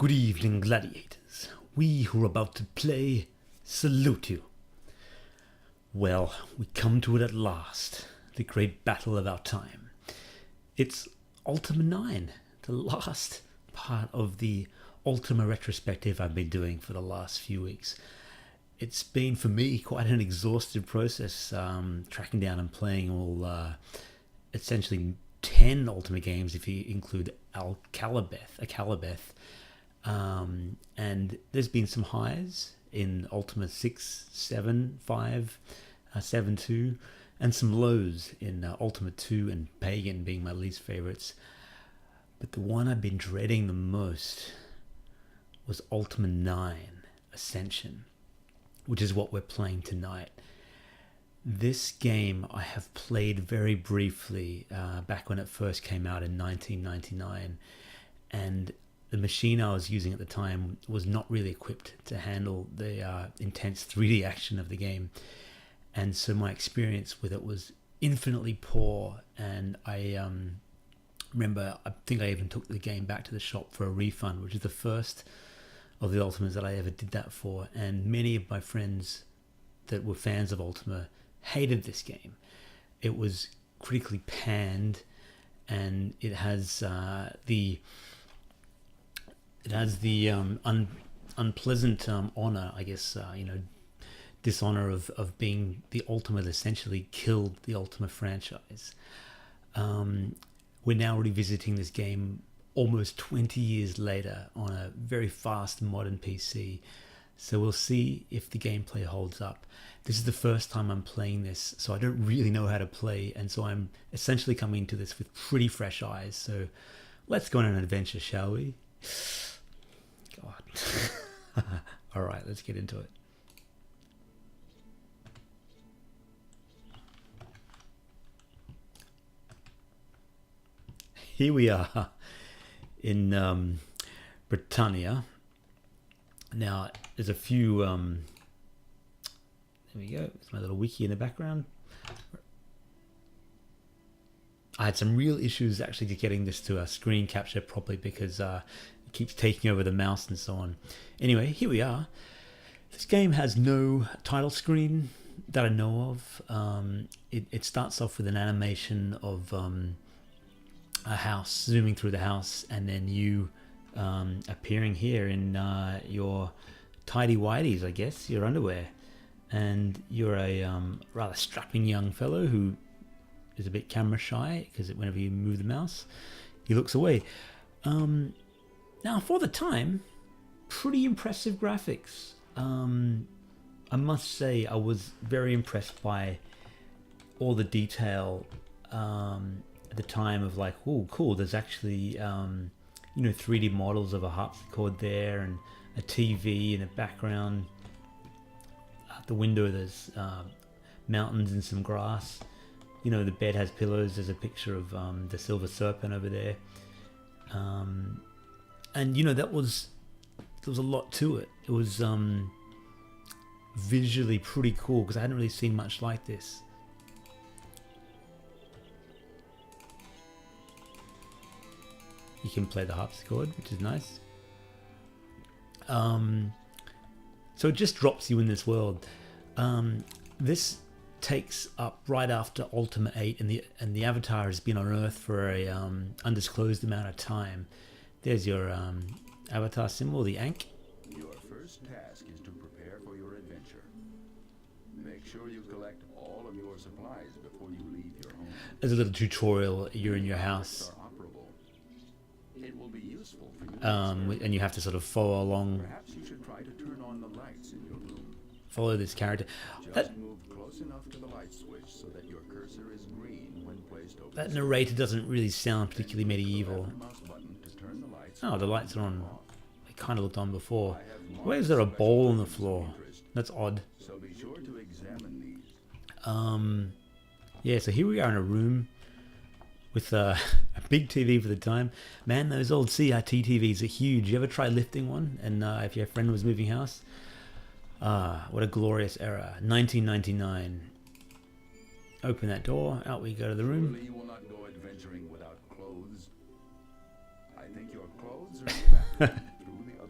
Good evening, gladiators. We who are about to play salute you. Well, we come to it at last, the great battle of our time. It's Ultima IX, the last part of the Ultima retrospective I've been doing for the last few weeks. It's been, for me, quite an exhaustive process, tracking down and playing all, essentially 10 Ultima games if you include Akalabeth. And there's been some highs in Ultima 6, 7, 5, 7, 2, and some lows in Ultima 2 and Pagan being my least favorites. But the one I've been dreading the most was Ultima IX, Ascension, which is what we're playing tonight. This game I have played very briefly back when it first came out in 1999, and the machine I was using at the time was not really equipped to handle the intense 3D action of the game, and so my experience with it was infinitely poor. And I remember, I think I even took the game back to the shop for a refund, which is the first of the Ultimas that I ever did that for. And many of my friends that were fans of Ultima hated this game. It was critically panned, and it has the unpleasant honor, I guess, dishonor of being the Ultima that essentially killed the Ultima franchise. We're now revisiting this game almost 20 years later on a very fast modern PC. So we'll see if the gameplay holds up. This is the first time I'm playing this, so I don't really know how to play, and so I'm essentially coming to this with pretty fresh eyes. So let's go on an adventure, shall we? God. All right, let's get into it. Here we are in Britannia. Now, there's a few... there we go. There's my little wiki in the background. I had some real issues actually to getting this to a screen capture properly because it keeps taking over the mouse and so on. Anyway, here we are. This game has no title screen that I know of. It starts off with an animation of a house, zooming through the house, and then you appearing here in your tidy-whities, I guess, your underwear. And you're a rather strapping young fellow who is a bit camera shy because whenever you move the mouse, he looks away. Now, for the time, pretty impressive graphics. I must say I was very impressed by all the detail at the time of like, oh, cool, there's actually, 3D models of a harpsichord there and a TV in the background. Out the window, there's mountains and some grass. The bed has pillows. There's a picture of the silver serpent over there. And there was a lot to it. It was visually pretty cool because I hadn't really seen much like this. You can play the harpsichord, which is nice. So it just drops you in this world. This takes up right after Ultima 8, and the Avatar has been on Earth for a undisclosed amount of time. There's your Avatar symbol, the Ankh. Your first task is to prepare for your adventure. Make sure you collect all of your supplies before you leave your home. There's a little tutorial. You're in your house. It will be useful for you. And you have to sort of follow along. Perhaps you should try to turn on the lights in your room. Follow this character. Just move close enough to the light switch so that your cursor is green when placed over. That narrator doesn't really sound particularly medieval. Oh, the lights are on. They kind of looked on before. Why is there a bowl on the floor? That's odd. So be sure to examine these. Yeah, so here we are in a room with a big TV for the time. Man, those old CRT TVs are huge. You ever try lifting one? And if your friend was moving house? What a glorious era. 1999. Open that door. Out we go to the room. Surely you will not go adventuring without clothes. I think your clothes are in the back through the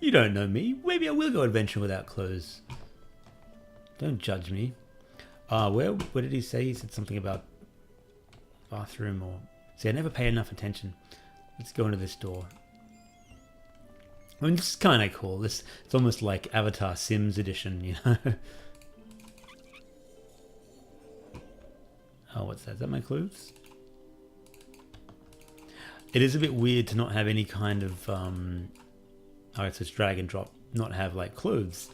You don't know me. Maybe I will go adventuring without clothes. Don't judge me. Where did he say? He said something about bathroom or... See, I never pay enough attention. Let's go into this door. I mean, this is kind of cool. It's almost like Avatar Sims edition, you know? Oh, what's that? Is that my clothes? It is a bit weird to not have any kind of... Oh, it's just drag and drop. Not have, like, clothes.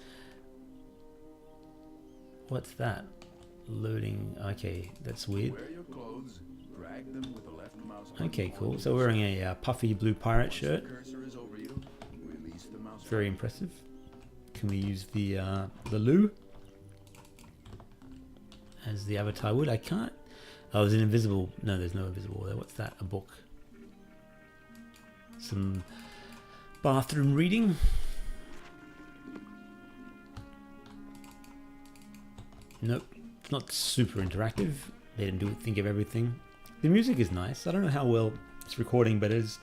What's that? Loading. Okay, that's weird. Wear your clothes. Drag them with the left mouse. Okay, cool. So wearing a puffy blue pirate shirt. Cursor is over you. Release the mouse. Very impressive. Can we use the loo as the avatar would? I can't. Oh, there's an invisible. No, there's no invisible there. What's that? A book. Some bathroom reading. Nope. It's not super interactive. They didn't think of everything. The music is nice. I don't know how well it's recording, but it's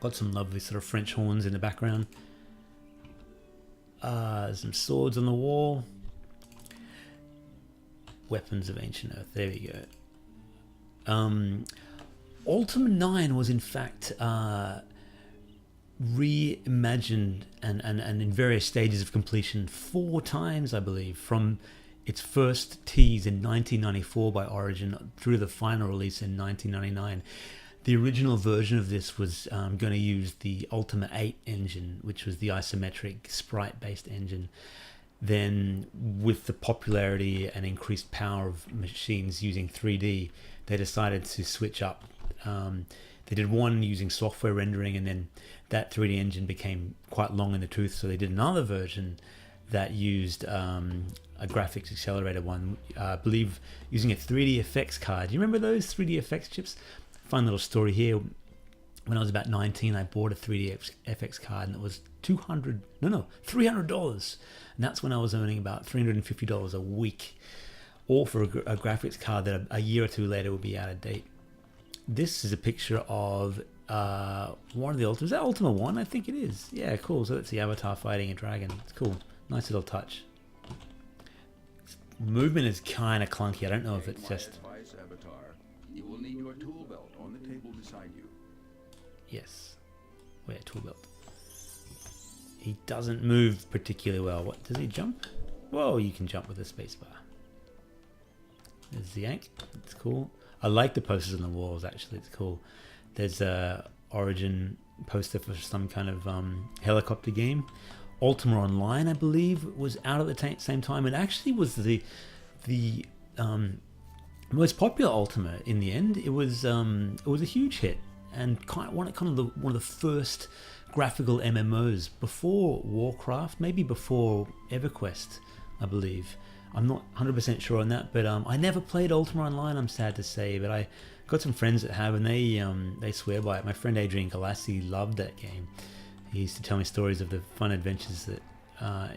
got some lovely sort of French horns in the background. Some swords on the wall. Weapons of Ancient Earth. There we go. Ultima IX was in fact reimagined and in various stages of completion 4 times, I believe, from its first tease in 1994 by Origin through the final release in 1999. The original version of this was going to use the Ultima IX engine, which was the isometric sprite-based engine. Then, with the popularity and increased power of machines using 3D, they decided to switch up. They did one using software rendering, and then that 3D engine became quite long in the tooth, so they did another version that used a graphics accelerator one, I believe using a 3D effects card. Do you remember those 3D effects chips? Fun little story here. When I was about 19, I bought a 3D FX card, and it was $300. And that's when I was earning about $350 a week, all for a graphics card that a year or two later would be out of date. This is a picture of one of the Ultimas. Is that Ultima 1? I think it is. Yeah, cool. So that's the avatar fighting a dragon. It's cool. Nice little touch. Movement is kind of clunky. I don't know if it's just... Avatar. You will need your tool belt on the table beside you. Yes. Where? Tool belt. He doesn't move particularly well. What? Does he jump? Whoa, you can jump with a spacebar. There's the yank. It's cool. I like the posters on the walls, actually. It's cool. There's a Origin poster for some kind of helicopter game. Ultima Online, I believe, was out at the same time. It actually was the most popular Ultima in the end. It was a huge hit and one of the first graphical MMOs before Warcraft, maybe before EverQuest, I believe. I'm not 100% sure on that, but I never played Ultima Online, I'm sad to say, but I got some friends that have, and they swear by it. My friend Adrian Galassi loved that game. He used to tell me stories of the fun adventures that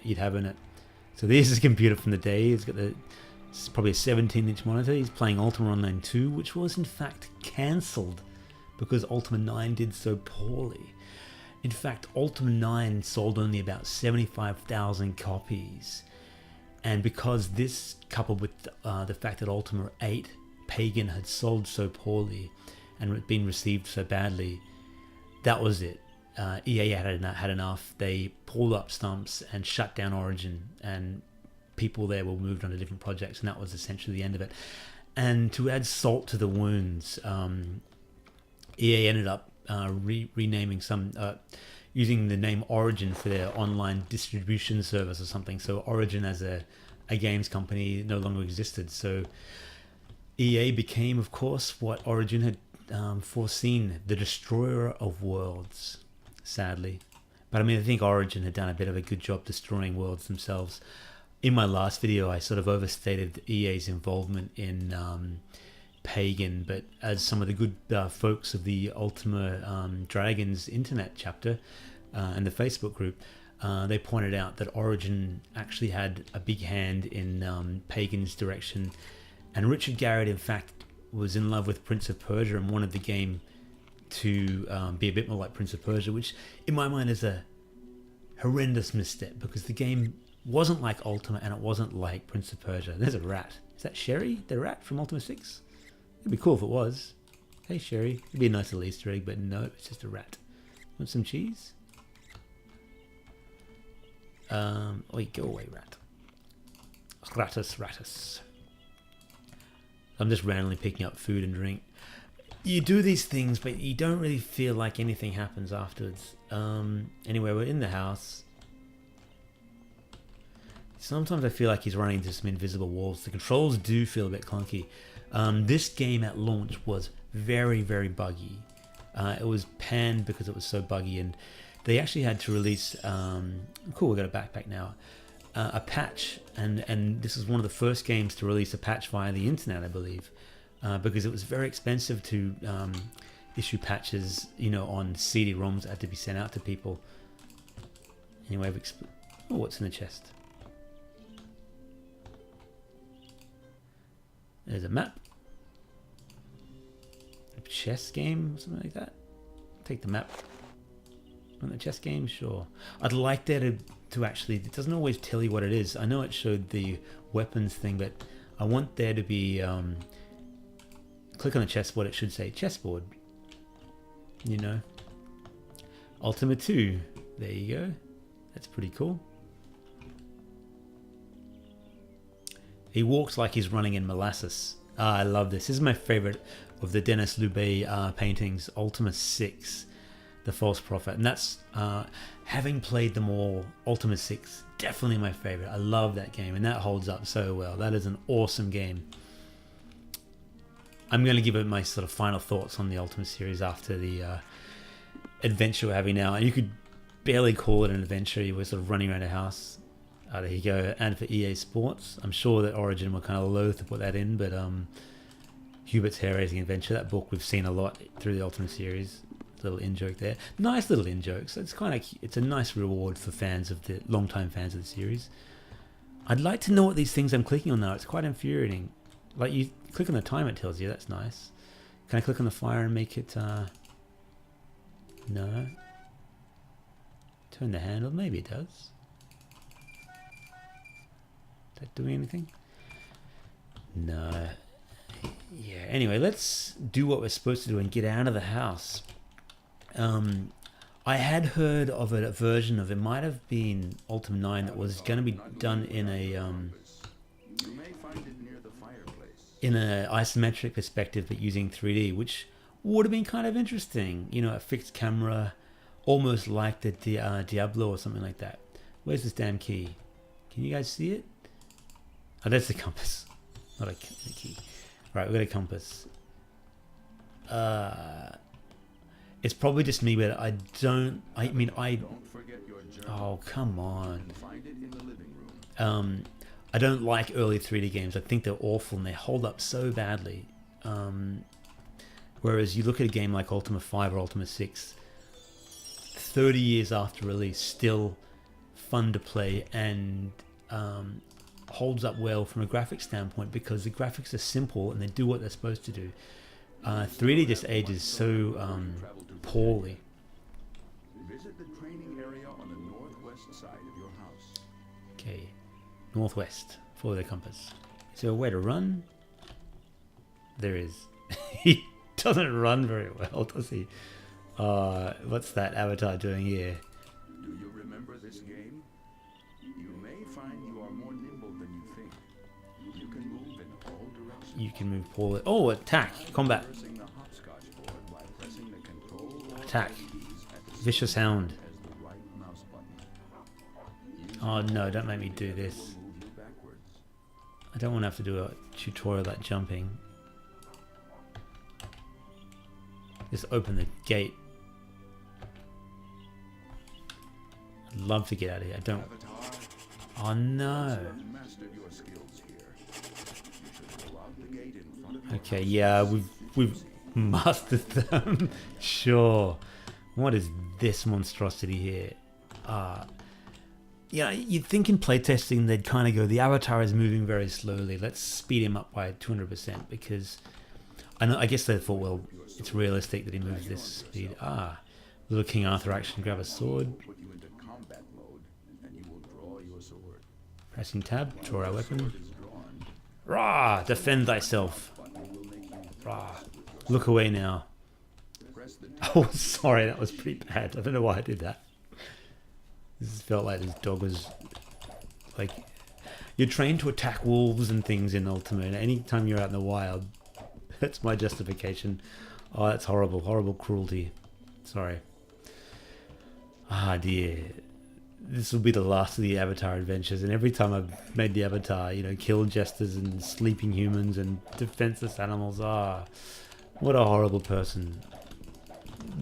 you'd have in it. So there's his computer from the day. It's probably a 17-inch monitor. He's playing Ultima Online 2, which was in fact cancelled because Ultima IX did so poorly. In fact, Ultima IX sold only about 75,000 copies. And because this, coupled with the fact that Ultima 8 Pagan had sold so poorly and had been received so badly, that was it. EA had enough. They pulled up stumps and shut down Origin, and people there were moved on to different projects, and that was essentially the end of it. And to add salt to the wounds, EA ended up renaming using the name Origin for their online distribution service or something. So Origin as a games company no longer existed. So EA became, of course, what Origin had foreseen, the destroyer of worlds, sadly. But I mean, I think Origin had done a bit of a good job destroying worlds themselves. In my last video, I sort of overstated EA's involvement in Pagan, but as some of the good folks of the Ultima Dragons internet chapter and the Facebook group, they pointed out that Origin actually had a big hand in Pagan's direction, and Richard Garriott, in fact, was in love with Prince of Persia and wanted the game to be a bit more like Prince of Persia, which in my mind is a horrendous misstep because the game wasn't like Ultima and it wasn't like Prince of Persia. There's a rat. Is that Sherry, the rat from Ultima 6? It'd be cool if it was. Hey Sherry. It'd be a nice little Easter egg, but no, it's just a rat. Want some cheese? Wait, go away, rat. Ratus. I'm just randomly picking up food and drink. You do these things, but you don't really feel like anything happens afterwards. Anyway, we're in the house. Sometimes I feel like he's running into some invisible walls. The controls do feel a bit clunky. This game at launch was very, very buggy. It was panned because it was so buggy, and they actually had to release... cool, we've got a backpack now. A patch, and this is one of the first games to release a patch via the internet, I believe. Because it was very expensive to issue patches, you know, on CD-ROMs that had to be sent out to people. Anyway, what's in the chest? There's a map. A chess game, or something like that. Take the map. On the chess game, sure. I'd like there to actually, it doesn't always tell you what it is. I know it showed the weapons thing, but I want there to be, click on the chessboard, it should say chessboard. You know. Ultima 2, there you go. That's pretty cool. He walks like he's running in molasses. I love this. This is my favorite of the Denis Loubet paintings, Ultima 6, The False Prophet. And that's, having played them all, Ultima 6, definitely my favorite. I love that game, and that holds up so well. That is an awesome game. I'm going to give it my sort of final thoughts on the Ultima series after the adventure we're having now. And you could barely call it an adventure. You were sort of running around a house. There you go. And for EA Sports, I'm sure that Origin were kind of loath to put that in, but Hubert's Hair Raising Adventure, that book we've seen a lot through the Ultima series. Little in joke there. Nice little in jokes. It's kind of, it's a nice reward for fans of the long-time fans of the series. I'd like to know what these things I'm clicking on now. It's quite infuriating. Like, you click on the time, it tells you. That's nice. Can I click on the fire and make it no. Turn the handle. Maybe it does. Is that doing anything? No. Yeah, anyway, let's do what we're supposed to do and get out of the house. I had heard of a version of it, might have been Ultima IX, that was going to be done in a isometric perspective, but using 3D, which would have been kind of interesting. You know, a fixed camera, almost like the Diablo or something like that. Where's this damn key? Can you guys see it? Oh, that's the compass, not a key. Right, we got a compass. It's probably just me, but I mean, oh, come on. I don't like early 3D games. I think they're awful and they hold up so badly. Whereas you look at a game like Ultima 5 or Ultima 6, 30 years after release, still fun to play and holds up well from a graphics standpoint because the graphics are simple and they do what they're supposed to do. 3D just ages so poorly. Visit the training area on the northwest side of your house. Okay, northwest. Follow the compass. Is there a way to run? There is. He doesn't run very well, does he? What's that avatar doing here? Do you remember this game? You may find you are more nimble than you think. You can move in all directions. You can move forward. Oh, attack! Combat! Attack! Vicious Hound. Oh no, don't make me do this. I don't want to have to do a tutorial like jumping. Just open the gate. I'd love to get out of here. I don't. Oh no. Okay, yeah, we've mastered them. Sure. What is this monstrosity here? Yeah, you'd think in playtesting they'd kind of go, the avatar is moving very slowly. Let's speed him up by 200% because I guess they thought, well, it's realistic that he moves this speed. Little King Arthur action, grab a sword. Pressing tab, draw our weapon. Rah! Defend thyself. Rah! Look away now. Oh, sorry, that was pretty bad. I don't know why I did that. This felt like this dog was like, you're trained to attack wolves and things in Ultima, and anytime you're out in the wild, that's my justification. Oh, that's horrible, horrible cruelty. Sorry. Ah, dear. This will be the last of the Avatar adventures, and every time I've made the Avatar, you know, kill jesters and sleeping humans and defenseless animals. Ah, what a horrible person.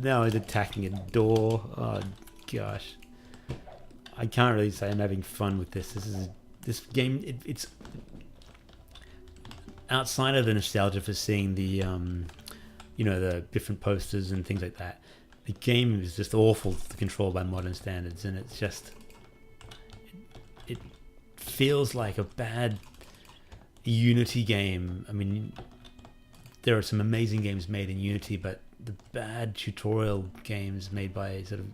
Now he's attacking a door. Oh, gosh. I can't really say I'm having fun with this. This game, it's outside of the nostalgia for seeing the, you know, the different posters and things like that. The game is just awful to control by modern standards, and it's just, it feels like a bad Unity game. I mean, there are some amazing games made in Unity, but the bad tutorial games made by sort of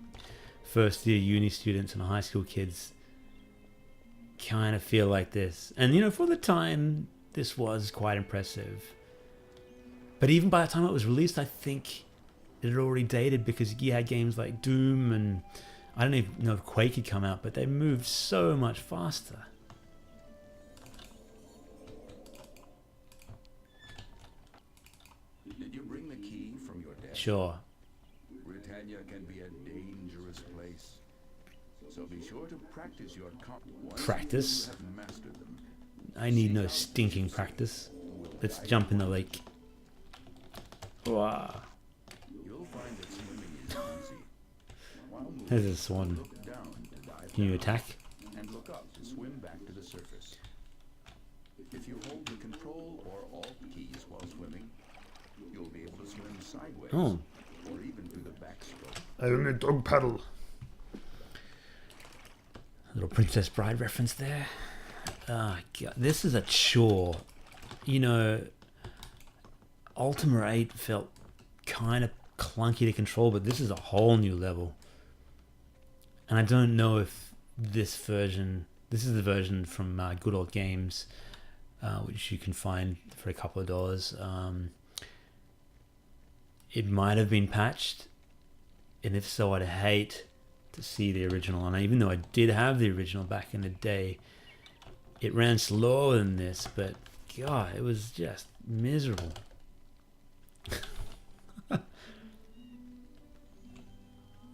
first year uni students and high school kids kind of feel like this. And, you know, for the time, this was quite impressive. But even by the time it was released, I think it had already dated, because you had games like Doom, and I don't even know if Quake had come out, but they moved so much faster. Did you bring the key from your desk? Sure. Britannia can be a dangerous place, so be sure to practice your Practice? You have mastered them. I need no stinking practice. Let's jump in the lake. Wow. You'll find that swimming is easy. While moving, There's a swan. look down to dive Can you down, attack? and look up to swim back to the surface. If you hold the Control or Alt keys while swimming, you'll be able to swim sideways, Oh. or even through the backstroke. I only dog paddle. A little Princess Bride reference there. Ah, God, this is a chore. You know, Ultima 8 felt kind of clunky to control, but this is a whole new level. And I don't know if this version, this is the version from Good Old Games, which you can find for a couple of dollars. It might have been patched, and if so, I'd hate to see the original. And even though I did have the original back in the day, it ran slower than this, but God, it was just miserable.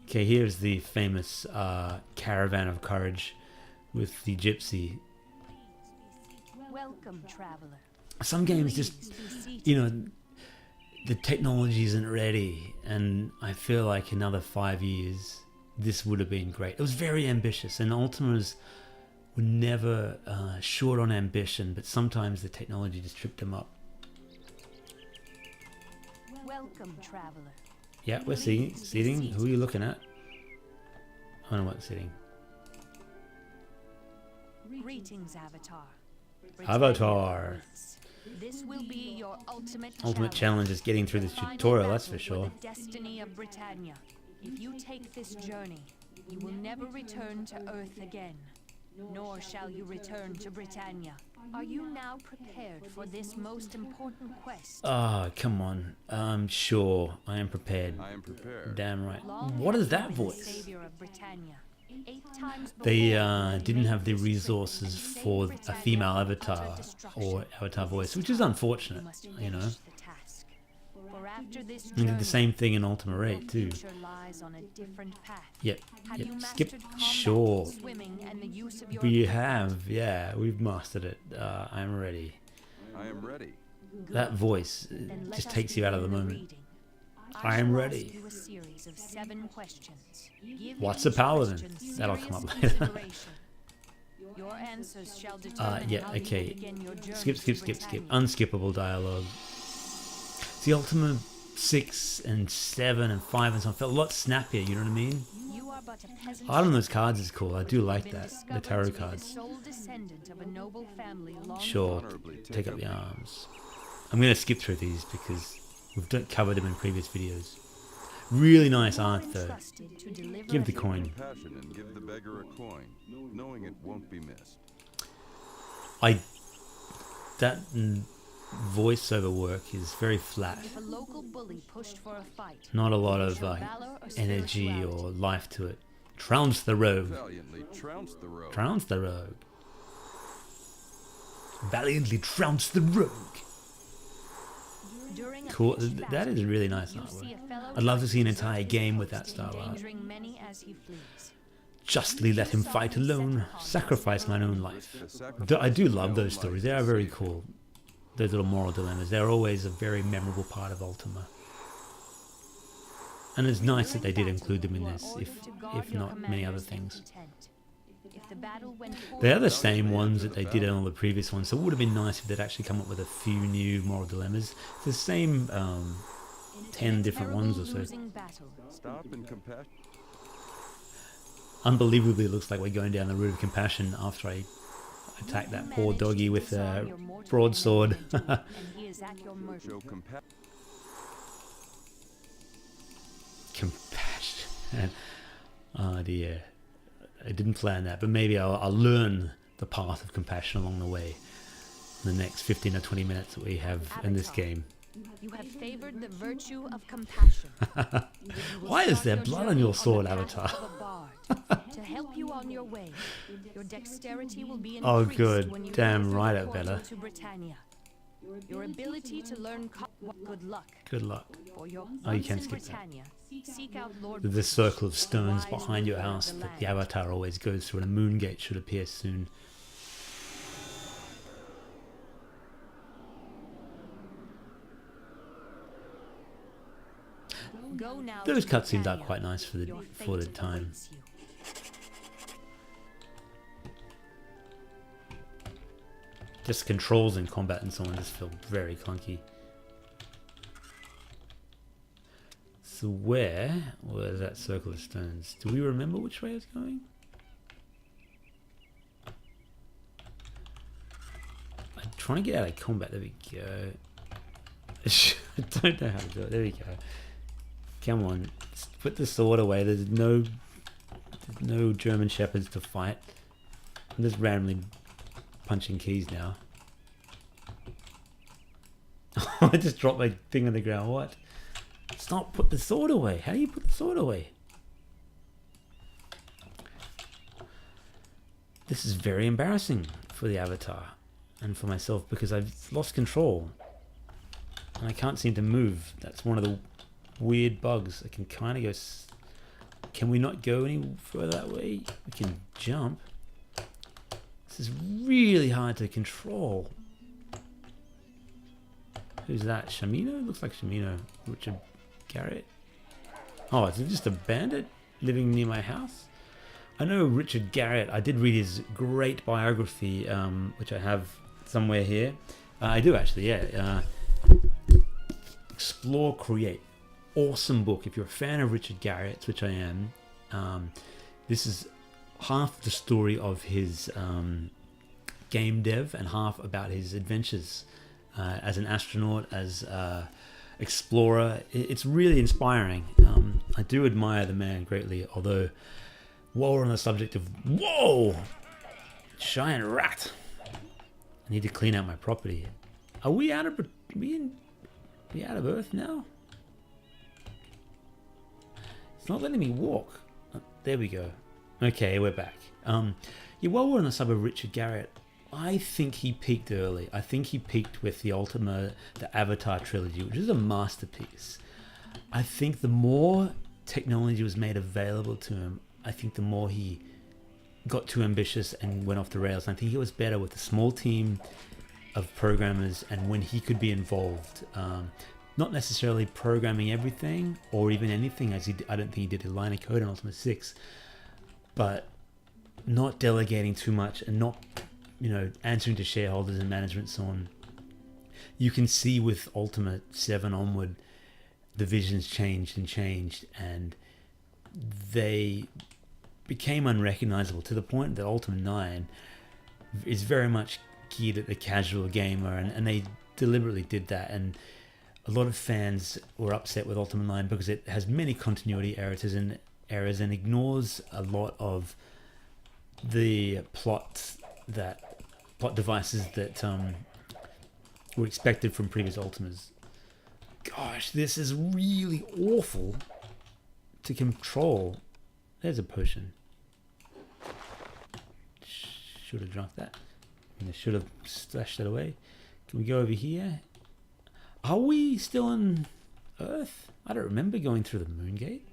Okay, here's the famous Caravan of Courage with the gypsy. Welcome, traveler. Some games just, you know, the technology isn't ready, and I feel like another 5 years, this would have been great. It was very ambitious, and Ultimas were never short on ambition, but sometimes the technology just tripped them up. Welcome, traveler. Yeah, we're seating. Who are you looking at? I don't know what seating. Greetings, Avatar. Avatar. This will be your Ultimate challenge is getting through this tutorial, that's for sure. The destiny of Britannia. If you take this journey, you will never return to Earth again, nor shall you return to Britannia. Are you now prepared for this most important quest? Oh, come on. Sure, I am prepared. I am prepared. Damn right. Long What is have you that been the voice? savior of Britannia. 8 times They before, didn't you have the made this trip resources and saved for a Britannia female from avatar utter destruction. or avatar voice, which is You unfortunate, must you know. finish the task. For after this We did journey, the same thing in Ultima your 8 too. future lies on a different path. Yep, Have yep. you Skip. mastered combat, Sure. swimming, and the use of your We abilities? have, yeah, we've mastered it. I'm ready. I am ready. That voice Then let just us takes you out of the begin moment. reading. I am shall ready. ask you a series of 7 questions. Give What's each a paladin? question That'll come up serious later. consideration. Your answers shall determine Yeah, how you okay. begin your journey Skip. to Britannia. Unskippable dialogue. See, Ultima 6 and 7 and 5 and so on felt a lot snappier, you know what I mean? You are but a peasant. Art on those cards is cool. I do like Been that. The discovered tarot to be the cards. sole descendant of a noble family long Sure, Honorably take up the arms. I'm going to skip through these because we've covered them in previous videos. Really nice art though. entrusted to deliver Give the a coin. Compassion and give the beggar a coin, knowing it won't be missed. That voiceover work is very flat. If a local bully pushed for a fight, Not a lot of valor or energy spirituality. or life to it. Trounce the rogue. Valiantly trounce the rogue. Trounce the rogue. Valiantly trounce the rogue. During a Cool. pitched That battle, is really nice you artwork. see a fellow I'd love to see an fighter entire exert game his with that force, style art. endangering many as he flees. Justly let him fight alone. Sacrifice mine own life. I do love those stories. They are very cool. Those little moral dilemmas. They're always a very memorable part of Ultima. And it's nice that they did include them in this, if not many other things. If the battle went They are the forward, same ones that they did in all the previous ones, so it would have been nice if they'd actually come up with a few new moral dilemmas. It's the same 10 different ones or so. losing battle, Stop and compassion. Unbelievably, it looks like we're going down the route of compassion after I attack that poor doggy with a broadsword. and he is at your mercy. Show compassion. Compassion. Oh dear. I didn't plan that, but maybe I'll learn the path of compassion along the way in the next 15 or 20 minutes that we have in this game. You have favored the virtue of compassion. Why is there blood on your sword, Avatar? To help you on your way, your dexterity will be Oh, increased good. when you Damn go through right the it portal better. to Britannia. Your ability to learn good luck. Good luck. For your Oh, you once can in skip that. Britannia, seek out Lord The circle of stones wise behind your ruler of house the that the land. Avatar always goes through, and a moon gate should appear soon. Go now Those to cutscenes are Britannia. quite nice for Your the fate time. awaits you. Just controls in combat and so on just feel very clunky. So where was that circle of stones? Do we remember which way it's going? I'm trying to get out of combat. There we go. I don't know how to do it. There we go. Come on, just put the sword away. There's no German shepherds to fight. I'm just randomly punching keys now. I just dropped my thing on the ground. What? Stop! Put the sword away. How do you put the sword away? This is very embarrassing for the Avatar and for myself because I've lost control and I can't seem to move. That's one of the weird bugs. I can kind of go. Can we not go any further that way? We can jump. This is really hard to control. Who's that? Shamino? Looks like Shamino. Richard Garrett. Oh, is it just a bandit living near my house? I know Richard Garrett. I did read his great biography, which I have somewhere here. I do actually, yeah. Explore, Create. Awesome book. If you're a fan of Richard Garrett, which I am, this is half the story of his game dev and half about his adventures as an astronaut, as explorer. It's really inspiring. I do admire the man greatly, although while we're on the subject of whoa, giant rat, I need to clean out my property. Are we out of we out of Earth now? It's not letting me walk. Oh, there we go. Okay, we're back. Yeah, while we're on the sub of Richard Garrett, I think he peaked early. I think he peaked with the Ultima, the Avatar trilogy, which is a masterpiece. I think the more technology was made available to him, I think the more he got too ambitious and went off the rails. And I think he was better with a small team of programmers and when he could be involved. Not necessarily programming everything or even anything, as I don't think he did a line of code in Ultima 6, but not delegating too much and not, answering to shareholders and management and so on. You can see with Ultima 7 onward, the visions changed and they became unrecognizable to the point that Ultima 9 is very much geared at the casual gamer, and they deliberately did that. And a lot of fans were upset with Ultima 9 because it has many continuity errors and ignores a lot of the plots that plot devices that were expected from previous Ultimas. Gosh, this is really awful to control. There's a potion. Should have drunk that. And I should have stashed that away. Can we go over here? Are we still on Earth? I don't remember going through the moon gate.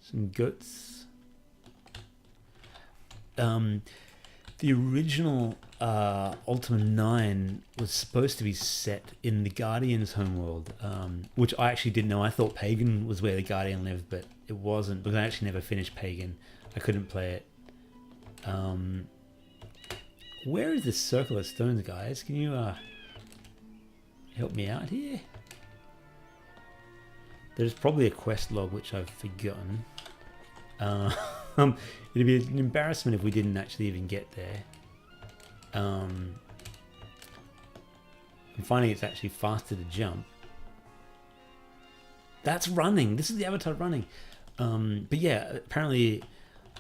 Some goats. The original Ultima IX was supposed to be set in the Guardian's homeworld, which I actually didn't know. I thought Pagan was where the Guardian lived, but it wasn't, because I actually never finished Pagan. I couldn't play it. Where is this circle of stones, guys? Can you help me out here? There's probably a quest log which I've forgotten. It'd be an embarrassment if we didn't actually even get there. I'm finding it's actually faster to jump. That's running. This is the avatar running. But yeah, apparently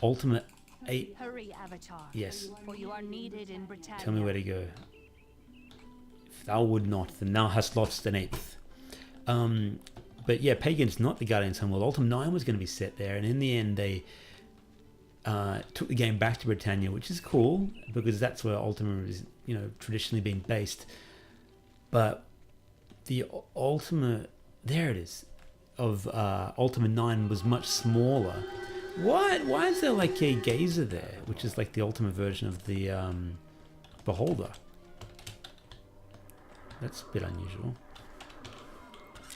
Ultima 8. Hurry, Avatar. Yes. For you are needed in Britannia. Tell me where to go. If thou would not, then thou hast lost an eighth. But yeah, Pagan's not the Guardian's homeworld. Ultima IX was going to be set there, and in the end they took the game back to Britannia, which is cool because that's where Ultima is, you know, traditionally been based. But the Ultima, there it is, of Ultima IX was much smaller. What? Why is there like a gazer there, which is like the Ultima version of the Beholder? That's a bit unusual.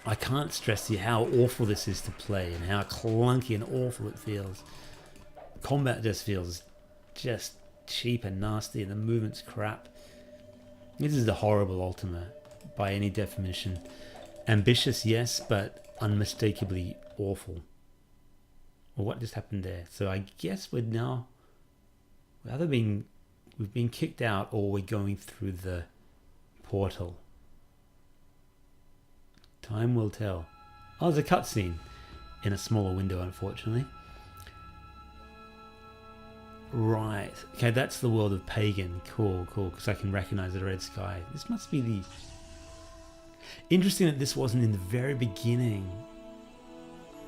I can't stress to you how awful this is to play and how clunky and awful it feels. Combat just feels just cheap and nasty, and the movement's crap. This is the horrible Ultima by any definition. Ambitious, yes, but unmistakably awful. Well, what just happened there? So I guess we've either been kicked out or we're going through the portal. Time will tell. Oh, there's a cutscene in a smaller window, unfortunately. Right. Okay, that's the world of Pagan. Cool, because I can recognize the red sky. This must be the... Interesting that this wasn't in the very beginning.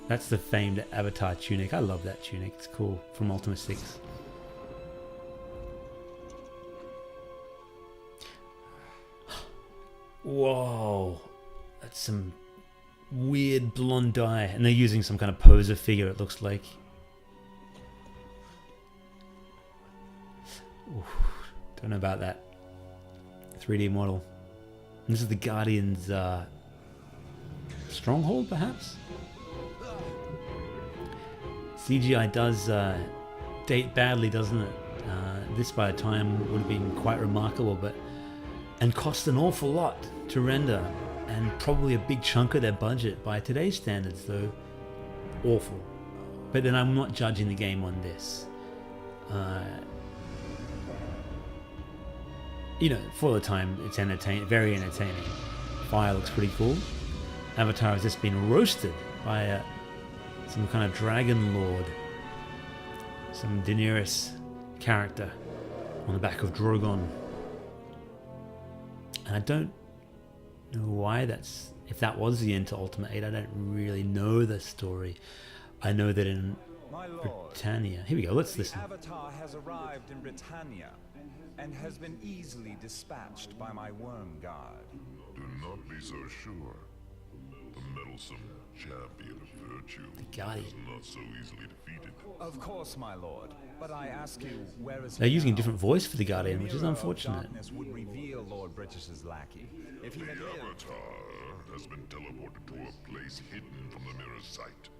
That's the famed Avatar tunic. I love that tunic. It's cool. From Ultima 6. Whoa. That's some weird blonde dye. And they're using some kind of poser figure, it looks like. Oof, don't know about that 3D model. And this is the Guardian's stronghold, perhaps? CGI does date badly, doesn't it? This by the time would have been quite remarkable, and cost an awful lot to render, and probably a big chunk of their budget by today's standards, though. Awful. But then I'm not judging the game on this. You know, for the time, it's very entertaining. Fire looks pretty cool. Avatar has just been roasted by some kind of dragon lord, some Daenerys character on the back of Drogon. And I don't know why if that was the end to Ultima 8, I don't really know the story. I know that in Britannia, here we go, let's listen. The Avatar has arrived in Britannia and has been easily dispatched by my worm guard. Do not be so sure. The meddlesome champion of virtue The Guardian. is not so easily defeated. Of course, my lord. But I ask you, where is They're he using a now? different voice for the Guardian, which is Mirror of unfortunate. Darkness would reveal Lord British's lackey. If he The had lived, Avatar has been teleported to a place hidden from the mirror's sight.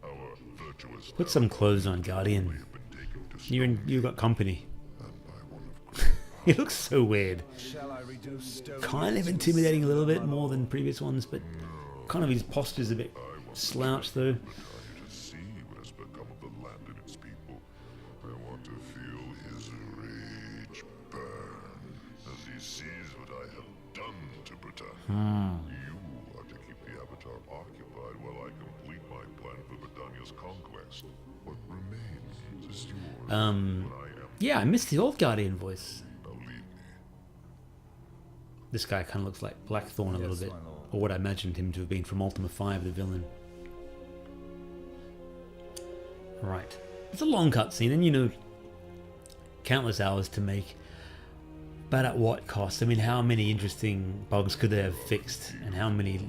Our virtuous Put some clothes on, Guardian. have been taken to You've got company. and by one of great He looks so weird. shall I reduce stone Kind of to intimidating a little bit silver, my more lord? than previous ones, but kind of his posture's a bit slouched though. Britannia to see what has become of the land and its people. I want to feel his rage burn as he sees what I have done to Britannia. You are to keep the Avatar occupied while I complete my plan for Britannia's conquest. What remains is yours. When I am Yeah, I missed the old Guardian voice. now leave me. This guy kind of looks like Blackthorn a little bit, my lord. or what I imagined him to have been from Ultima V, the villain. Right. It's a long cutscene, and you know, countless hours to make. But at what cost? I mean, how many interesting bugs could they have fixed, and how many,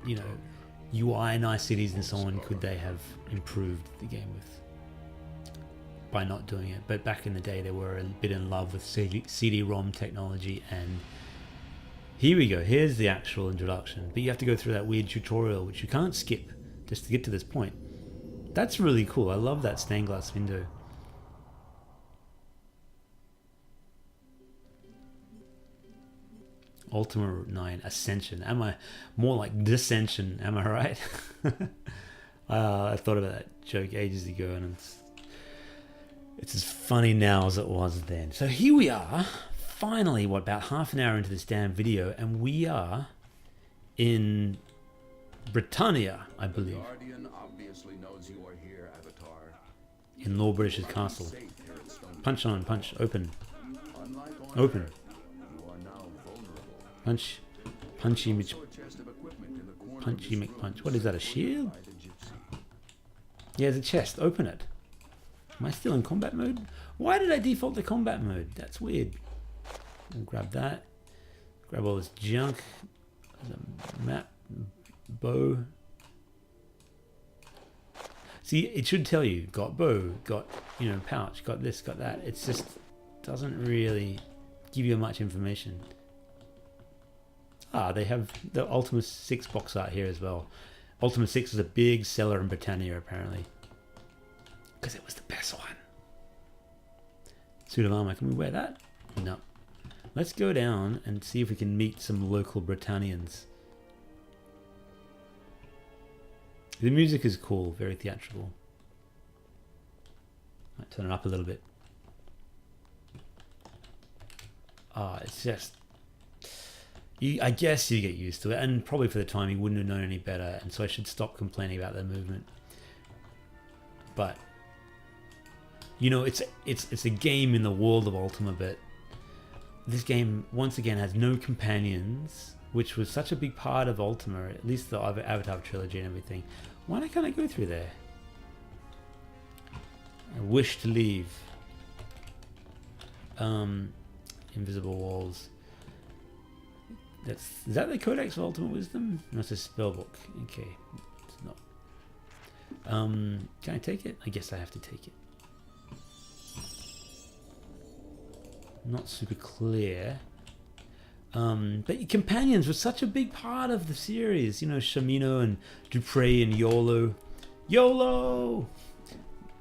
you know, UI niceties and so on could they have improved the game with by not doing it? But back in the day, they were a bit in love with CD-ROM technology, and here we go. Here's the actual introduction. But you have to go through that weird tutorial, which you can't skip just to get to this point. That's really cool. I love that stained glass window. Ultima IX Ascension. Am I more like Dissension? Am I right? I thought about that joke ages ago, and it's as funny now as it was then. So here we are, finally, what, about half an hour into this damn video, and we are in Britannia, I believe. Guardian obviously knows you are here, Avatar. In Lord British's castle. Safe here at Stone. Punch on, punch, open, Unlike on open, Earth, you are now vulnerable. punch, punchy, Also a chest of equipment in the corner of punchy this McPunch. room What is that, a shield? by the gypsy. Yeah, there's a chest. Open it. Am I still in combat mode? Why did I default to combat mode? That's weird. I'll grab that. Grab all this junk. There's a map. Bow. See, it should tell you, got bow, got, you know, pouch, got this, got that. It just doesn't really give you much information. Ah, they have the Ultima 6 box art here as well. Ultima 6 was a big seller in Britannia, apparently. Because it was the best one. Suit of armor, can we wear that? No. Let's go down and see if we can meet some local Britannians. The music is cool, very theatrical. Might turn it up a little bit. Ah, it's just... I guess you get used to it, and probably for the time you wouldn't have known any better, and so I should stop complaining about the movement. But, you know, it's a game in the world of Ultima, but this game, once again, has no companions, which was such a big part of Ultima, at least the Avatar trilogy and everything. Why can't I go through there? I wish to leave. Invisible walls. Is that the Codex of Ultimate Wisdom? No, it's a spellbook. Okay, it's not. Can I take it? I guess I have to take it. Not super clear. But companions were such a big part of the series. You know, Shamino and Dupree and YOLO. YOLO!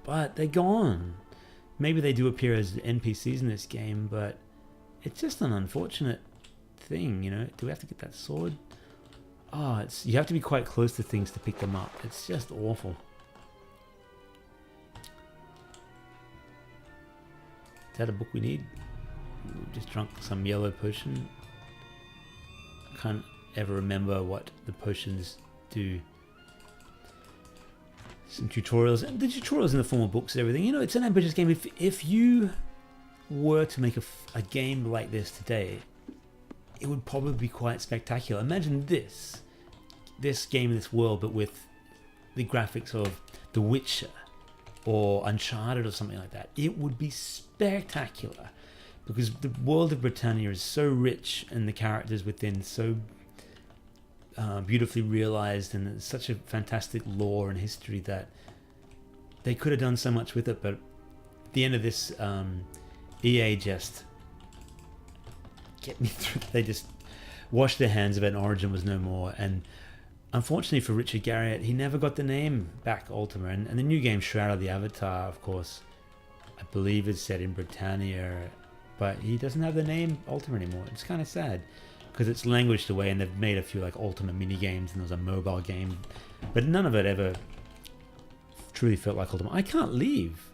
But they're gone. Maybe they do appear as NPCs in this game, but it's just an unfortunate thing, you know. Do we have to get that sword? Oh, you have to be quite close to things to pick them up. It's just awful. Is that a book we need? We just drunk some yellow potion. I can't ever remember what the potions do. Some tutorials, and the tutorials in the form of books and everything. You know, it's an ambitious game. If you were to make a game like this today, it would probably be quite spectacular. Imagine this game in this world, but with the graphics of The Witcher or Uncharted or something like that. It would be spectacular, because the world of Britannia is so rich, and the characters within so beautifully realized, and it's such a fantastic lore and history that they could have done so much with it. But at the end of this, EA just get me through. They just washed their hands of it, and Origin was no more. And unfortunately for Richard Garriott, he never got the name back, Ultima. And the new game, Shroud of the Avatar, of course, I believe is set in Britannia, but he doesn't have the name Ultima anymore. It's kind of sad, because it's languished away, and they've made a few like Ultima mini games, and there was a mobile game, but none of it ever truly felt like Ultima. I can't leave.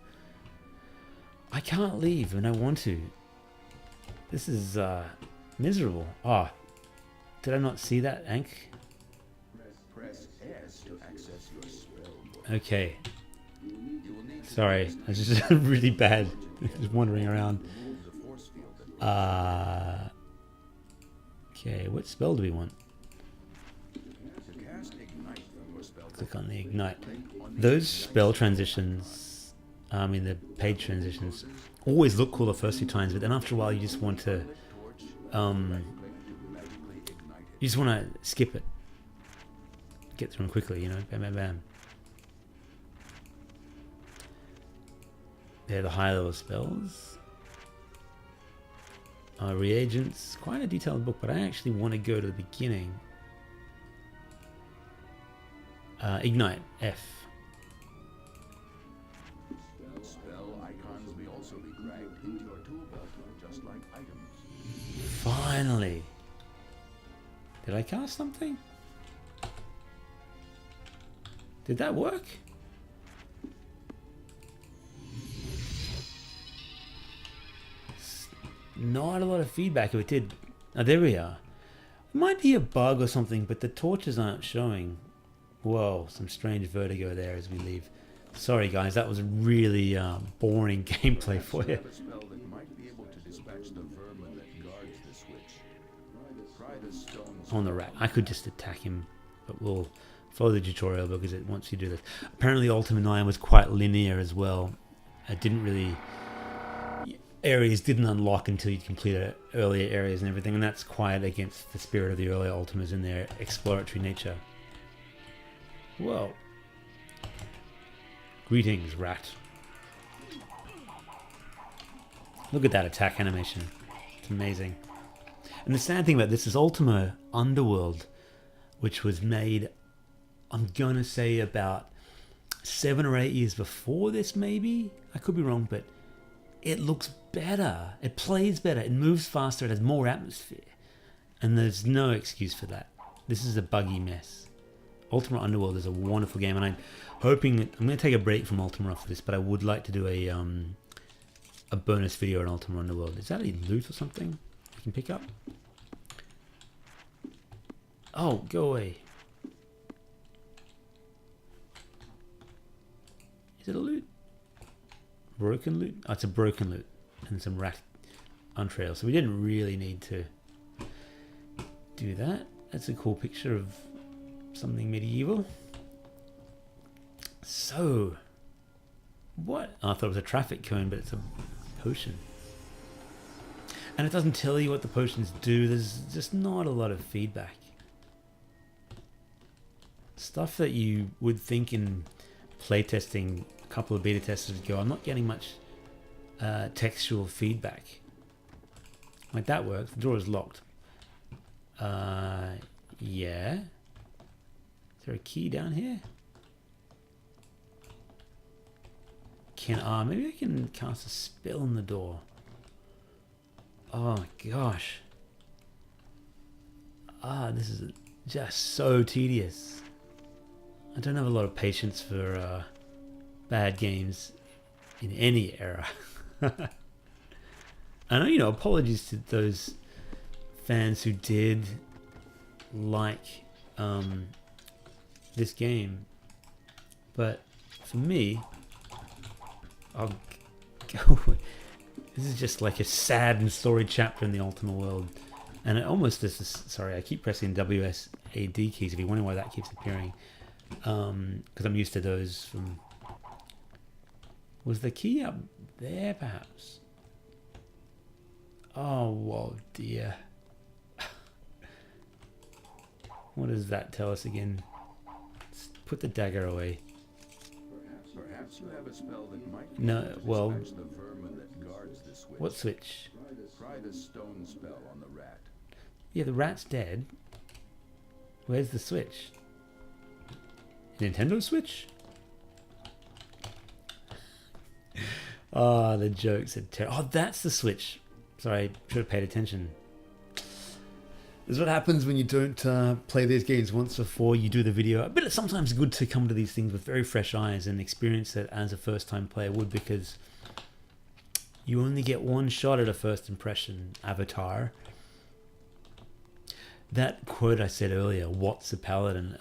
I can't leave, and I want to. This is miserable. Oh, did I not see that, Ank? Press S to access your spell book. Okay. You will need to Sorry, I was just really bad. Just wandering around. remove the force field that Okay, what spell do we want? To cast Ignite from your spell Click on the Ignite. click on the Those Ignite spell transitions, I mean the page transitions, always look cool the first few times, but then after a while you just want to, torch, you click to magically ignite it. just want to skip it. Get through them quickly, you know, bam, bam, bam. They're the high level spells. Reagents, quite a detailed book, but I actually want to go to the beginning. Ignite, F. Spell icons may also be dragged into your tool belt, just like items. Finally. Did I cast something? Did that work? Not a lot of feedback if it did. Oh, there we are. It might be a bug or something, but the torches aren't showing. Whoa, some strange vertigo there as we leave. Sorry guys, that was really boring gameplay for you. Have a spell that might be able to dispatch the vermin that guards the switch. Try the stone On the rat. I could just attack him, but we'll follow the tutorial because it wants you to do this. Apparently Ultima IX was quite linear as well. It didn't really... Areas didn't unlock until you completed earlier areas and everything, and that's quite against the spirit of the earlier Ultimas in their exploratory nature. Whoa. Greetings, rat. Look at that attack animation. It's amazing. And the sad thing about this is Ultima Underworld, which was made, I'm gonna say about 7 or 8 years before this maybe? I could be wrong, but it looks better. It plays better. It moves faster. It has more atmosphere. And there's no excuse for that. This is a buggy mess. Ultima Underworld is a wonderful game, and I'm hoping... I'm going to take a break from Ultima after this, but I would like to do a bonus video on Ultima Underworld. Is that a loot or something I can pick up? Oh, go away. Is it a loot? Broken loot? Oh, it's a broken loot. And some rat entrails. So we didn't really need to do that. That's a cool picture of something medieval. So, what? Oh, I thought it was a traffic cone, but it's a potion. And it doesn't tell you what the potions do. There's just not a lot of feedback. Stuff that you would think in playtesting a couple of beta testers ago, I'm not getting much textual feedback. Like that works. The door is locked. Yeah. Is there a key down here? Maybe I can cast a spell on the door. Oh my gosh. This is just so tedious. I don't have a lot of patience for bad games in any era. I know, you know, apologies to those fans who did like this game, but for me, I'll go. This is just like a sad and storied chapter in the Ultima world, and it almost this is. Sorry, I keep pressing WSAD keys. If you're wondering why that keeps appearing, because I'm used to those from. Was the key up there, perhaps? Oh, whoa, dear. What does that tell us again? Let's put the dagger away. Perhaps you have a spell that might No, well, dispatch the vermin that guards the switch. what switch? Try the stone spell on the rat. Yeah, the rat's dead. Where's the switch? Nintendo Switch? Oh, the jokes are terrible. Oh, that's the switch. Sorry, I should have paid attention. This is what happens when you don't play these games once before you do the video. But it's sometimes good to come to these things with very fresh eyes and experience it as a first-time player would, because you only get one shot at a first impression avatar. That quote I said earlier, "What's a paladin?"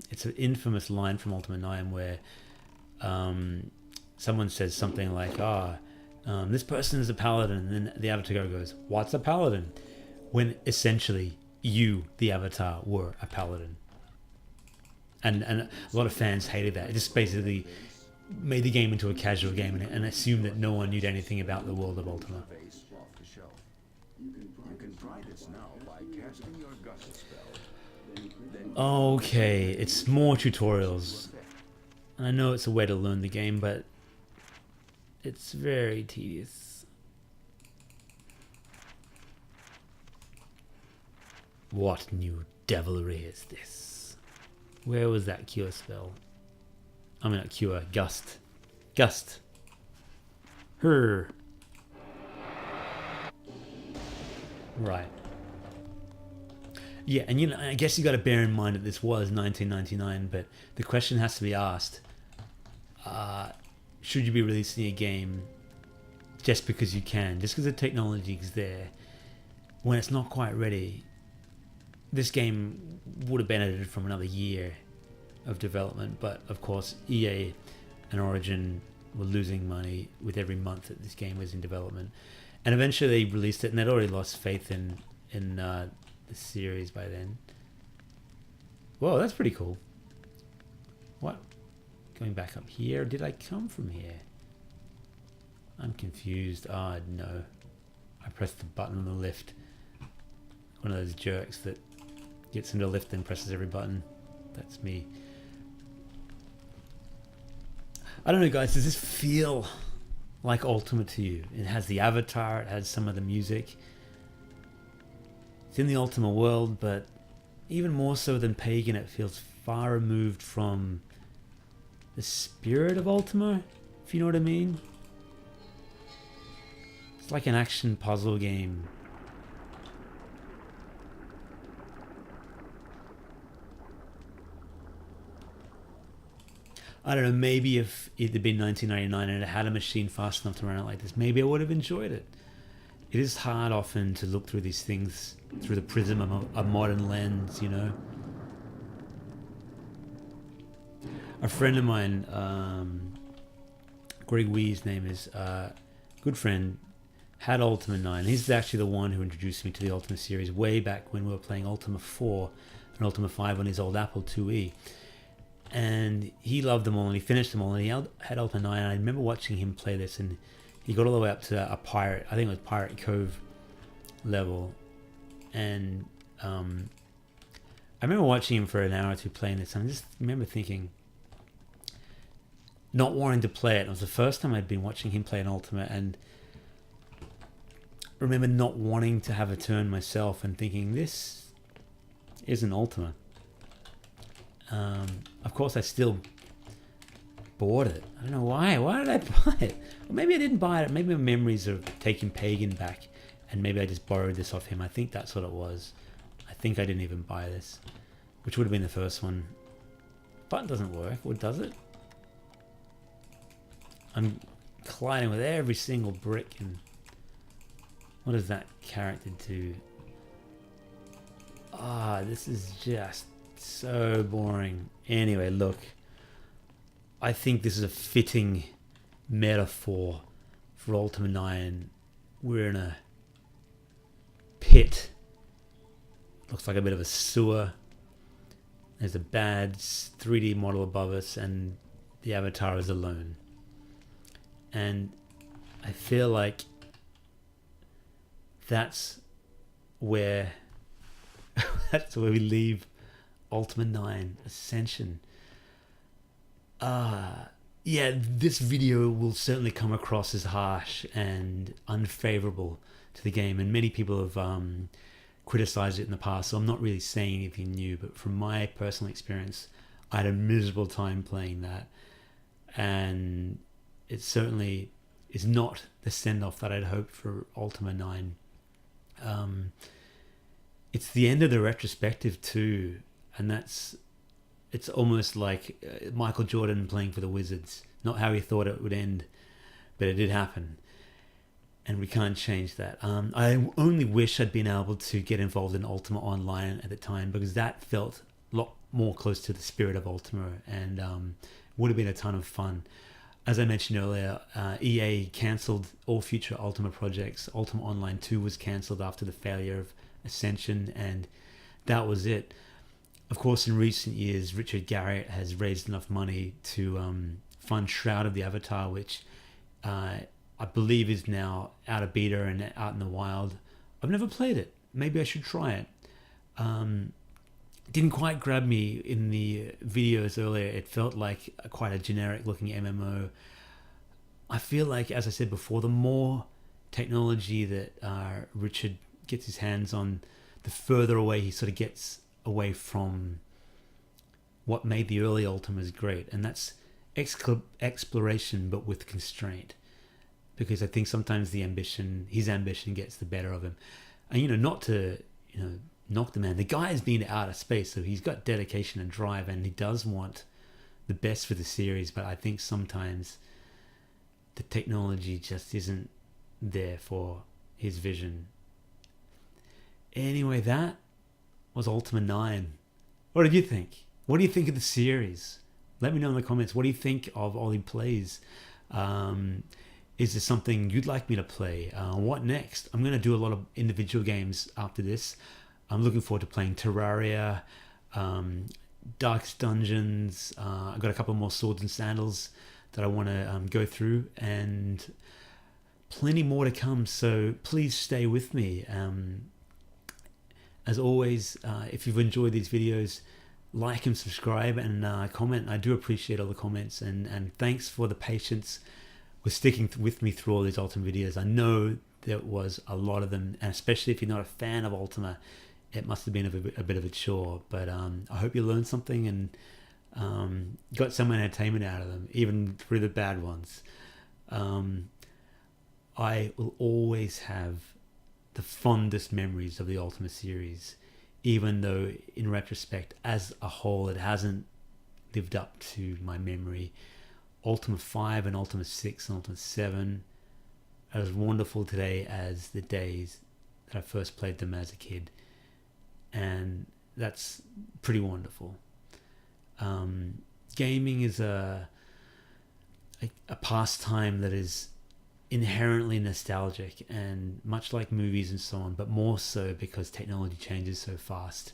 It's an infamous line from Ultima IX where someone says something like, this person is a paladin, and then the avatar goes, "What's a paladin?" When essentially you, the avatar, were a paladin. And a lot of fans hated that. It just basically made the game into a casual game and assumed that no one knew anything about the world of Ultima. Vase off the shelf. You can try this now by casting your gust spell. Then Okay, it's more tutorials. And I know it's a way to learn the game, but it's very tedious. What new devilry is this? Where was that cure spell? I mean, not cure, gust. Gust. Her. Right. Yeah, and you know, I guess you got to bear in mind that this was 1999, but the question has to be asked: should you be releasing a game just because you can, just because the technology is there, when it's not quite ready? This game would have benefited from another year of development, but of course EA and Origin were losing money with every month that this game was in development, and eventually they released it, and they'd already lost faith in the series by then. Whoa, that's pretty cool. What? Going back up here? Did I come from here? I'm confused. Ah, no. I pressed the button on the lift. One of those jerks that gets into a lift and presses every button. That's me. I don't know, guys. Does this feel like Ultima to you? It has the avatar. It has some of the music. It's in the Ultima world, but even more so than Pagan, it feels far removed from the spirit of Ultima, if you know what I mean. It's like an action puzzle game. I don't know, maybe if it had been 1999 and it had a machine fast enough to run it like this, maybe I would have enjoyed it. It is hard often to look through these things through the prism of a modern lens, you know. A friend of mine, Greg Wee's name is, good friend, had Ultima 9. He's actually the one who introduced me to the Ultima series way back when we were playing Ultima 4 and Ultima 5 on his old Apple IIe. And he loved them all, and he finished them all, and he had Ultima 9, and I remember watching him play this, and he got all the way up to a pirate, I think it was Pirate Cove level, and I remember watching him for an hour or two playing this, and I just remember thinking, not wanting to play it. It was the first time I'd been watching him play an Ultima, and I remember not wanting to have a turn myself and thinking, this isn't Ultima. Of course, I still bought it. I don't know why. Why did I buy it? Well, maybe I didn't buy it. Maybe my memories of taking Pagan back, and maybe I just borrowed this off him. I think that's what it was. I think I didn't even buy this, which would have been the first one. Button doesn't work. What does it? I'm colliding with every single brick, and what does that character do? Ah, this is just so boring. Anyway, look, I think this is a fitting metaphor for Ultima 9. We're in a pit. Looks like a bit of a sewer. There's a bad 3D model above us, and the avatar is alone. And I feel like that's where we leave Ultima 9 Ascension. Yeah, this video will certainly come across as harsh and unfavorable to the game, and many people have criticized it in the past, so I'm not really saying anything new, but from my personal experience, I had a miserable time playing that, and it certainly is not the send-off that I'd hoped for Ultima 9. It's the end of the retrospective too, and it's almost like Michael Jordan playing for the Wizards. Not how he thought it would end, but it did happen, and we can't change that. I only wish I'd been able to get involved in Ultima Online at the time, because that felt a lot more close to the spirit of Ultima, and would have been a ton of fun. As I mentioned earlier, EA cancelled all future Ultima projects. Ultima Online 2 was cancelled after the failure of Ascension, and that was it. Of course, in recent years, Richard Garriott has raised enough money to fund Shroud of the Avatar, which I believe is now out of beta and out in the wild. I've never played it. Maybe I should try it. Didn't quite grab me in the videos earlier. It felt like quite a generic looking MMO. I feel like, as I said before, the more technology that Richard gets his hands on, the further away he sort of gets away from what made the early Ultimas great, and that's exploration but with constraint. Because I think sometimes his ambition gets the better of him. And not to knock the man. The guy has been to outer space, so he's got dedication and drive, and he does want the best for the series. But I think sometimes the technology just isn't there for his vision. Anyway, that was Ultima IX. What did you think? What do you think of the series? Let me know in the comments. What do you think of Oli Plays? Is there something you'd like me to play? What next? I'm going to do a lot of individual games after this. I'm looking forward to playing Terraria, Darkest Dungeons. I've got a couple more Swords and Sandals that I want to go through, and plenty more to come. So please stay with me. As always, if you've enjoyed these videos, like and subscribe and comment. I do appreciate all the comments, and thanks for the patience with sticking with me through all these Ultima videos. I know there was a lot of them, and especially if you're not a fan of Ultima, it must have been a bit of a chore. But I hope you learned something and got some entertainment out of them, even through the bad ones. I will always have the fondest memories of the Ultima series, even though in retrospect, as a whole, it hasn't lived up to my memory. Ultima 5 and Ultima 6 and Ultima 7 are as wonderful today as the days that I first played them as a kid, and that's pretty wonderful. Gaming is a pastime that is inherently nostalgic, and much like movies and so on, but more so because technology changes so fast.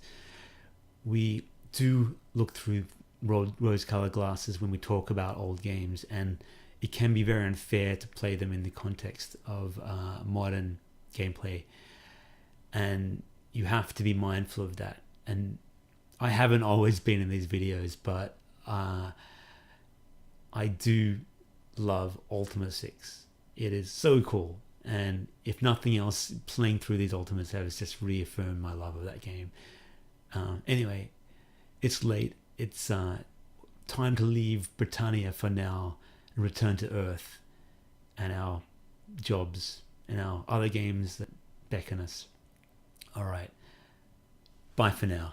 We do look through rose-colored glasses when we talk about old games, and it can be very unfair to play them in the context of modern gameplay, and you have to be mindful of that. And I haven't always been in these videos, but I do love Ultima 6. It is so cool, and if nothing else, playing through these Ultimas has just reaffirmed my love of that game. Anyway, it's late. It's time to leave Britannia for now and return to Earth and our jobs and our other games that beckon us. All right. Bye for now.